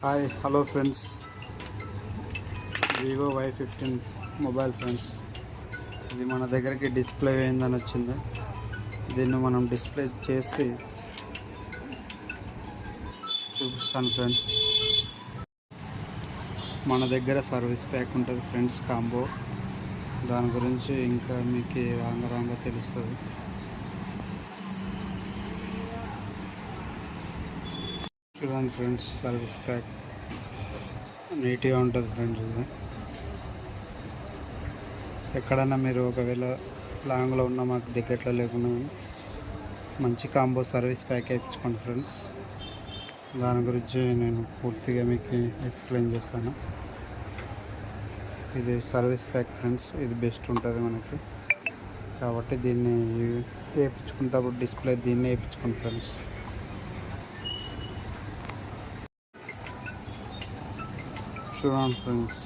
Hi hello friends, Vivo Y15 mobile friends. ఇది మన దగ్గరికి డిస్ప్లే అయిందని వచ్చింది. దీన్ని మనం డిస్ప్లే చేసి చూపిస్తాను ఫ్రెండ్స్. మన దగ్గర సర్వీస్ ప్యాక్ ఉంటుంది ఫ్రెండ్స్, కాంబో. దాని గురించి ఇంకా మీకు రాంగా తెలుస్తుంది. చూడండి ఫ్రెండ్స్, సర్వీస్ ప్యాక్ నీట్గా ఉంటుంది ఫ్రెండ్స్. ఇది ఎక్కడన్నా మీరు ఒకవేళ లాంగ్లో ఉన్న మాకు దగ్గరలో లేకుండా మంచి కాంబో సర్వీస్ ప్యాక్ వేయించుకోండి ఫ్రెండ్స్. దాని గురించి నేను పూర్తిగా మీకు ఎక్స్ప్లెయిన్ చేస్తాను. ఇది సర్వీస్ ప్యాక్ ఫ్రెండ్స్, ఇది బెస్ట్ ఉంటుంది మనకి. కాబట్టి దీన్ని వేయించుకుంటప్పుడు డిస్ప్లే దీన్ని వేయించుకోండి ఫ్రెండ్స్. చూడండి ఫ్రెండ్స్,